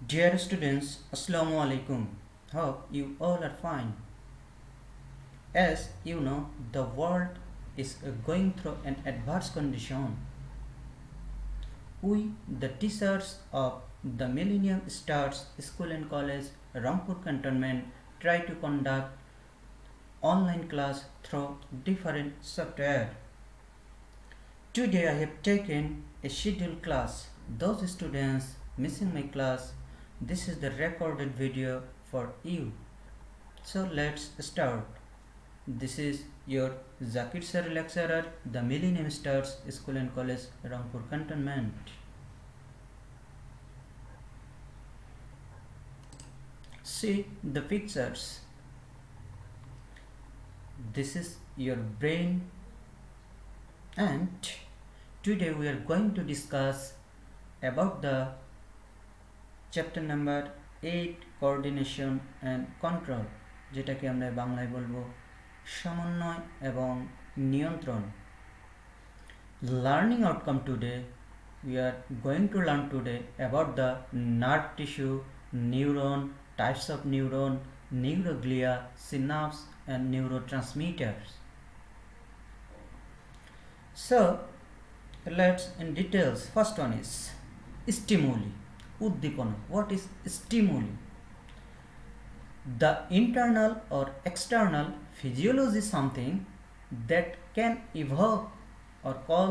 Dear students, Assalamu alaikum. Hope you all are fine. As you know, the world is going through an adverse condition. We, the teachers of the Millennium Stars School and College, Rampur Cantonment, try to conduct online class through different software. Today I have taken a scheduled class. Those students missing my class, this is the recorded video for you. So let's start. This is your Zakir Sir lecturer, the Millennium Stars School and College, Rampur Cantonment. See the pictures. This is your brain, and today we are going to discuss about the chapter number 8 coordination and control, যেটাকে আমরা বাংলায় বলবো সমন্বয় এবং নিয়ন্ত্রণ. Learning outcome today, we are going to learn today about the nerve tissue, neuron, types of neuron, neuroglia, synapse and neurotransmitters. So let's in details. First one is stimuli. Uddipana. What is stimuli? The internal or external physiology is something that can evoke or call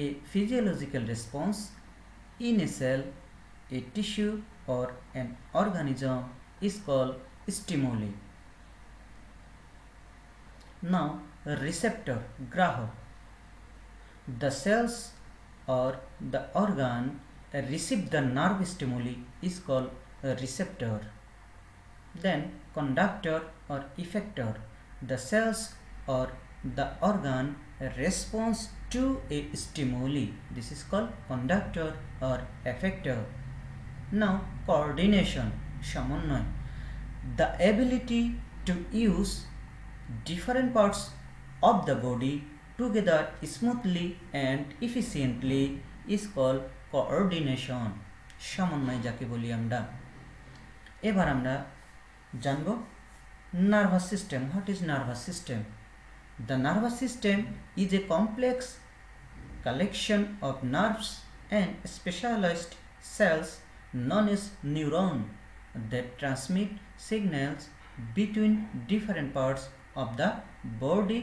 a physiological response in a cell, a tissue or an organism is called stimuli. Now receptor, grahak. The cells or the organ receive the nerve stimuli is called a receptor. Then conductor or effector. The cells or the organ responds to a stimuli. This is called conductor or effector. Now coordination, সমন্বয়. The ability to use different parts of the body together smoothly and efficiently is called coordination. সমন্বয় যাকে বলি আমরা. এবার আমরা জানব nervous system. What is nervous system? The nervous system is a complex collection of nerves and specialized cells known as neuron that transmit signals between different parts of the body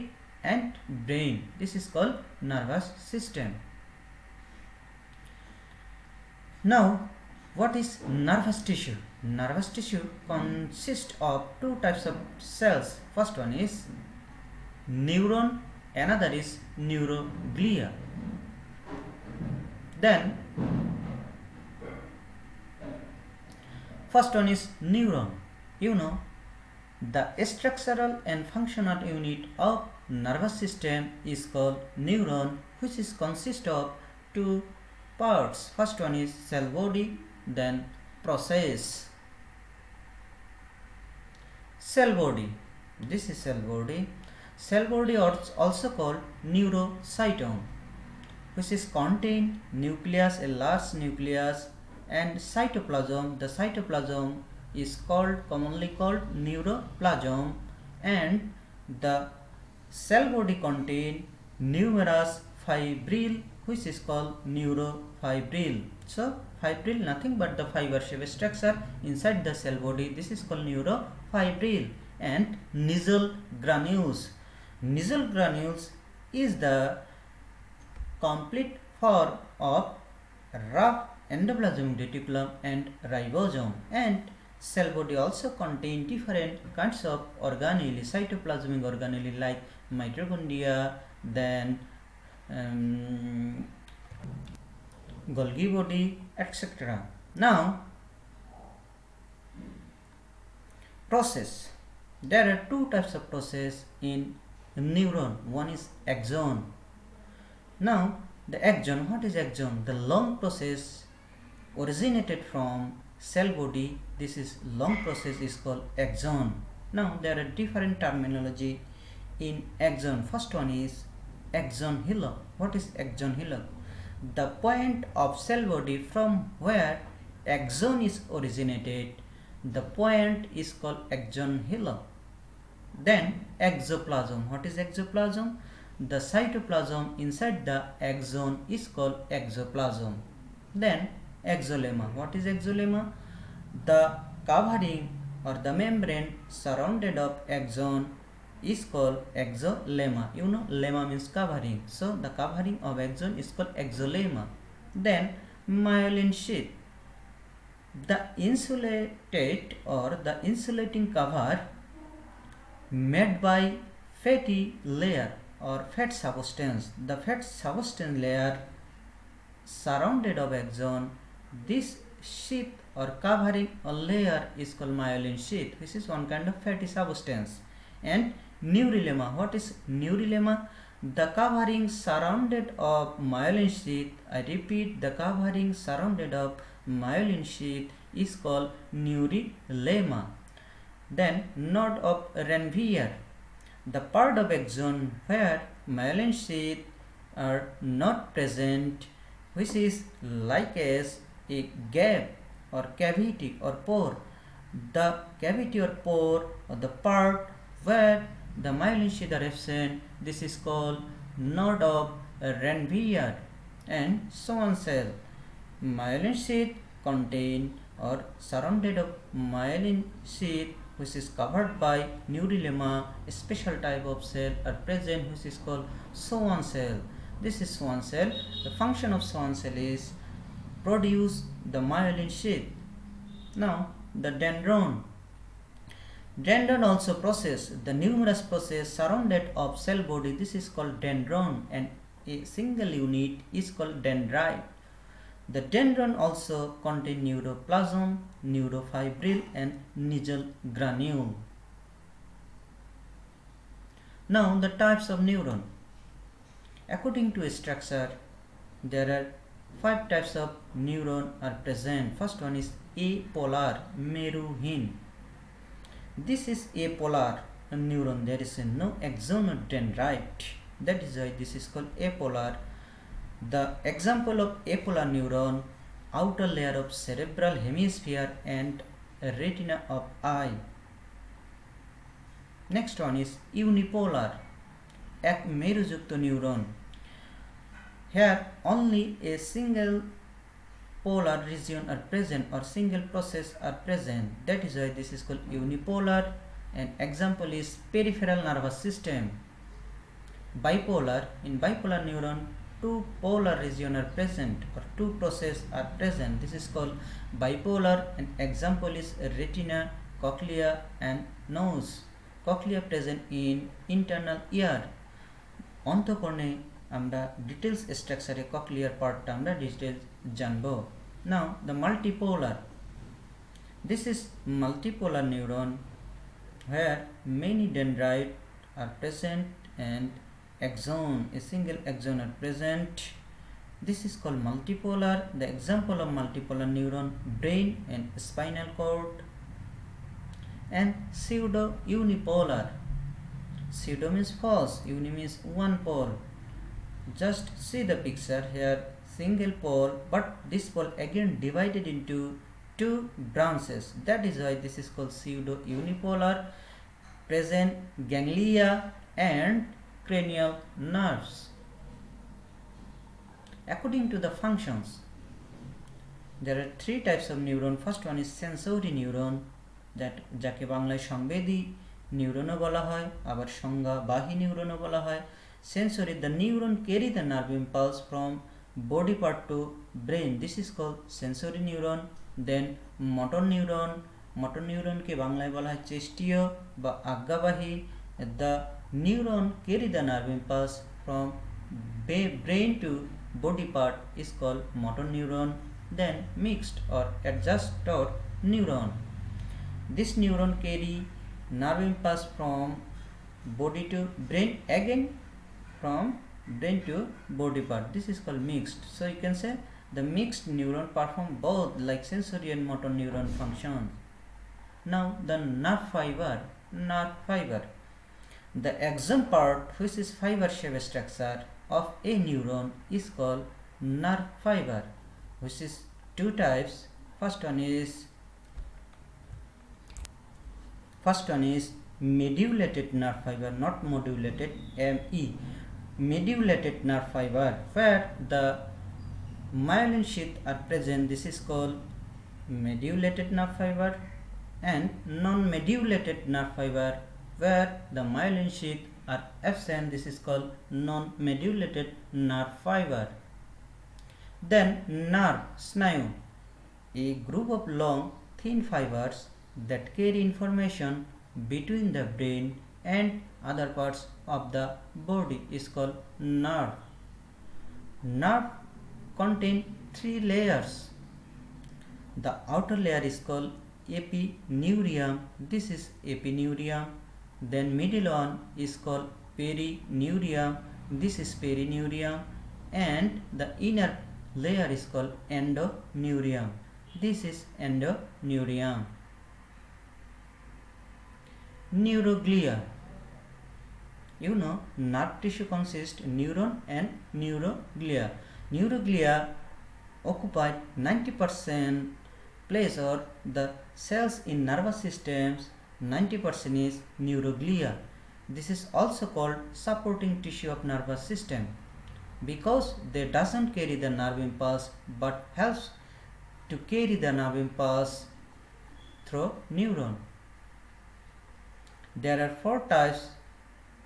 and brain. This is called nervous system. Now, what is nervous tissue? Nervous tissue consists of two types of cells. First one is neuron, another is neuroglia. Then first one is neuron. You know, the structural and functional unit of nervous system is called neuron, which is consist of two parts. First one is cell body, then process. Cell body. This is cell body. Cell body also called neurocytome, which is contain nucleus, a large nucleus, and cytoplasm. The cytoplasm is commonly called neuroplasm, and the cell body contain numerous fibril, which is called neurofibril. So fibril nothing but the fiber shape structure inside the cell body. This is called neurofibril. And nasal granules. Nasal granules is the complete form of rough endoplasmic reticulum and ribosome. And cell body also contain different kinds of organelle, cytoplasmic organelle like mitochondria, then Golgi body, etc. Now, process. There are two types of process in neuron. One is axon. Now, the axon, what is axon? The long process originated from cell body. This is long process is called axon. Now, there are different terminology in axon. First one is axon hillock. What is axon hillock? The point of cell body from where axon is originated, the point is called axon hillock. Then exoplasm. What is exoplasm? The cytoplasm inside the axon is called exoplasm. Then exolemma. What is exolemma? The covering or the membrane surrounded of axon is called exolemma. You know, lemma means covering. So the covering of axon is called exolemma. Then myelin sheath. The insulated or the insulating cover made by fatty layer or fat substance. The fat substance layer surrounded of axon, this sheath or covering a layer is called myelin sheath, which is one kind of fatty substance. And neurolemma. What is neurolemma? The covering surrounded of myelin sheath, I repeat, the covering surrounded of myelin sheath is called neurolemma. Then node of Ranvier. The part of axon where myelin sheath are not present, which is like as a gap or cavity or pore. The cavity or pore or the part where the myelin sheath are absent, this is called node of Ranvier. And Schwann cell. Myelin sheath contain or surrounded of myelin sheath which is covered by neurolemma. A special type of cell are present which is called Schwann cell. This is Schwann cell. The function of Schwann cell is produce the myelin sheath. Now the dendron. Dendron also process the numerous process surrounded of cell body. This is called dendron, and a single unit is called dendrite. The dendron also contain neuroplasm, neurofibril and Nigel granule. Now the types of neuron. According to a structure, there are 5 types of neuron are present. First one is apolar, meruhin. This is apolar neuron. There is no axon or dendrite. That is why this is called apolar. The example of apolar neuron, outer layer of cerebral hemisphere and retina of eye. Next one is unipolar, এক মেরুযুক্ত neuron. Here only a single polar region are present or single process are present. That is why this is called unipolar. An example is peripheral nervous system. Bipolar, in bipolar neuron, 2 polar region are present or 2 process are present. This is called bipolar. An example is retina, cochlea and nose. Cochlea present in internal ear. অন্তঃকর্ণে আমরা details স্ট্রাকচারে cochlear পার্টটা আমরা details জানবো। Now the multipolar. This is multipolar neuron where many dendrites are present and axon, a single axon are present. This is called multipolar. The example of multipolar neuron, brain and spinal cord. And pseudo unipolar. Pseudo means false, uni means one pole. Just see the picture here, single pole, but this pole again divided into 2 branches. That is why this is called pseudo unipolar. Present ganglia and cranial nerves. According to the functions, there are 3 types of neuron. First one is sensory neuron, that যাকে বাংলায় সংবেদী নিউরনও বলা হয়, আবার সংজ্ঞাবাহী নিউরনও বলা হয়। Sensory, the neuron carry the nerve impulse from body part to brain. This is called sensory neuron. Then motor neuron. Motor neuron কে বাংলায় বলা হয় চেষ্টীয় বা আজ্ঞাবাহী। The neuron carry the nerve impulse from brain to body part is called motor neuron. Then mixed or adjunctor neuron. This neuron carry nerve impulse from body to brain, again from brain to body part. This is called mixed. So you can say the mixed neuron perform both like sensory and motor neuron function. Now the nerve fiber. Nerve fiber. The axon part, which is fiber shape structure of a neuron, is called nerve fiber, which is 2 types. First one is mediulated nerve fiber, not modulated, ME. Mediulated nerve fiber, where the myelin sheath are present, this is called mediulated nerve fiber, and non-mediulated nerve fiber, where the myelin sheath are absent, this is called non-mediulated nerve fiber. Then nerve, snayu, a group of long thin fibers that carry information between the brain and other parts of the body is called nerve. Nerve contain three layers. The outer layer is called epineurium. This is epineurium. Then middle one is called perineurium. This is perineurium. And the inner layer is called endoneurium. This is endoneurium. Neuroglia. You know, nerve tissue consists neuron and neuroglia. Neuroglia occupy 90% place, or the cells in nervous systems, 90% is neuroglia. This is also called supporting tissue of nervous system because they doesn't carry the nerve impulse but helps to carry the nerve impulse through neuron. There are four types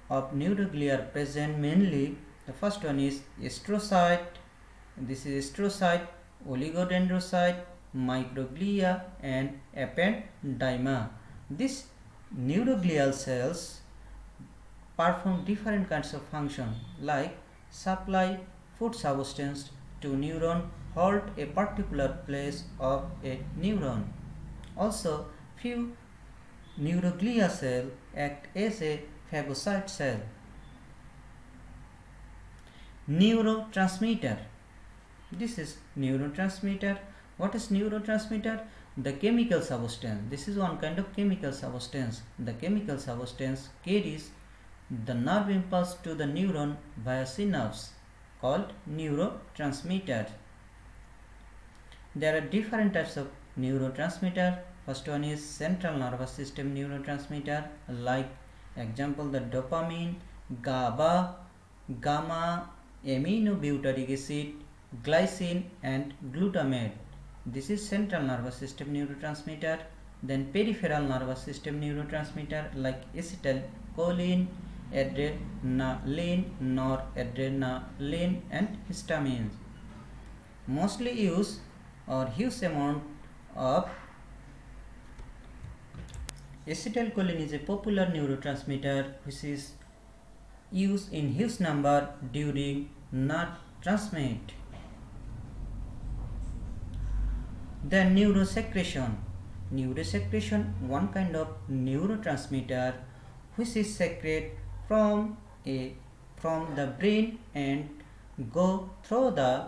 of neuroglia present mainly. The first one is astrocyte. This is astrocyte, oligodendrocyte, microglia, and ependyma. These neuroglial cells perform different kinds of function like supply food substance to neuron, hold a particular place of a neuron. Also, few neuroglia cells act as a phagocyte cell. Neurotransmitter. This is neurotransmitter. What is neurotransmitter? The chemical substance. This is one kind of chemical substance. The chemical substance carries the nerve impulse to the neuron via synapse, called neurotransmitter. There are different types of neurotransmitter. First one is central nervous system neurotransmitter, like example the dopamine, GABA, gamma, aminobutyric acid, glycine, and glutamate. This is central nervous system neurotransmitter. Then peripheral nervous system neurotransmitter like acetylcholine, adrenaline, noradrenaline, and histamine. Mostly use or huge amount of acetylcholine is a popular neurotransmitter which is used in huge number during nerve transmit. Then neurosecretion. Neurosecretion, one kind of neurotransmitter which is secreted from the brain and go through the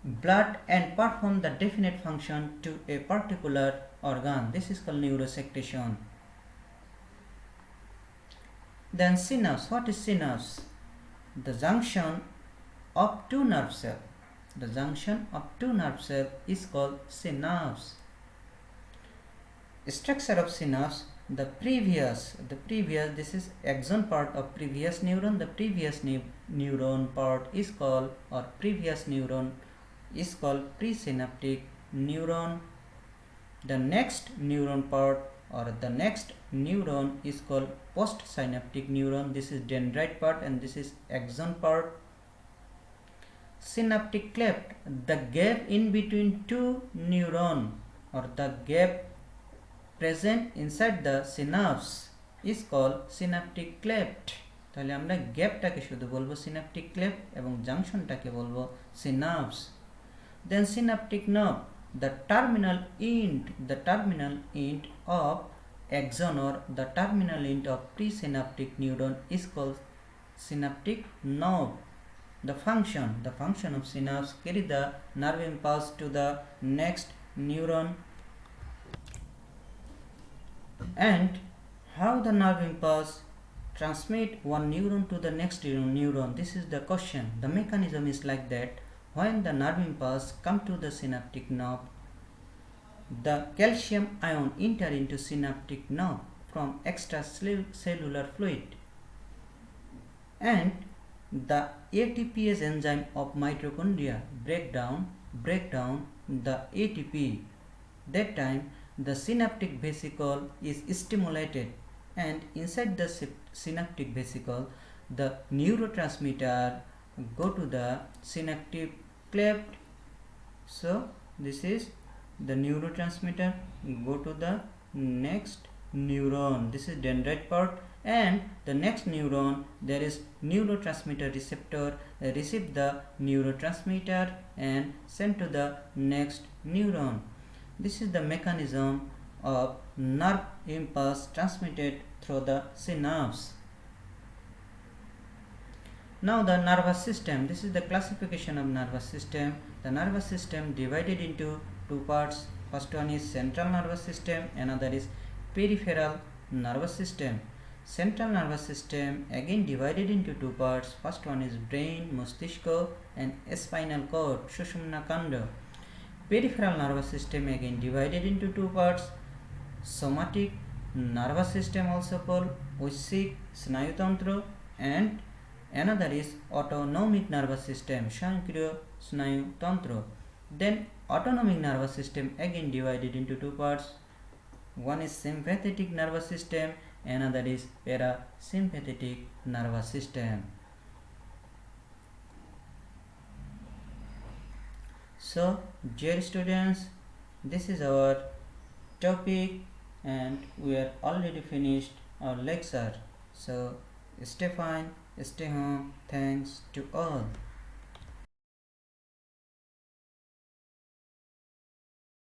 blood and perform the definite function to a particular organ. This is called neurosecretion. Then synapse. What is synapse? The junction of two nerve cells. The junction of two nerve cells is called synapse. Structure of synapse. The previous, this is axon part of previous neuron. The previous neuron part is called, or previous neuron is called presynaptic neuron. The next neuron part or the next neuron is called postsynaptic neuron. This is dendrite part and this is axon part. Synaptic cleft, the gap in between two neuron or the gap present inside the synapse is called synaptic cleft. তাহলে আমরা গ্যাপটাকে শুধু বলবো synaptic cleft এবং জাংশনটাকে বলবো synapse. Then synaptic nerve, the terminal end of axon or the terminal end of presynaptic neuron is called synaptic nerve. The function of synapse carry the nerve impulse to the next neuron. And how the nerve impulse transmit one neuron to the next neuron? This is the question. The mechanism is like that. When the nerve impulse come to the synaptic nerve, the calcium ion enter into synaptic nerve from extracellular fluid, and the ATPase enzyme of mitochondria break down the ATP. That time the synaptic vesicle is stimulated, and inside the synaptic vesicle the neurotransmitter go to the synaptic cleft. So this is the neurotransmitter go to the next neuron. This is dendrite part, and the next neuron there is neurotransmitter receptor receive the neurotransmitter and send to the next neuron. This is the mechanism of nerve impulse transmitted through the synapse. Now the nervous system. This is the classification of nervous system. The nervous system divided into two parts. First one is central nervous system, another is peripheral nervous system. Central nervous system again divided into two parts. First one is brain, Mastiska, and spinal cord, Sushumna Kanda. Peripheral nervous system again divided into two parts. Somatic nervous system also called Ushik, Snayutantra, and another is autonomic nervous system, Shankriya, Snayutantra. Then autonomic nervous system again divided into two parts. One is sympathetic nervous system, another is parasympathetic nervous system. So dear students, this is our topic and we are already finished our lecture. So stay fine, stay home. Thanks to all.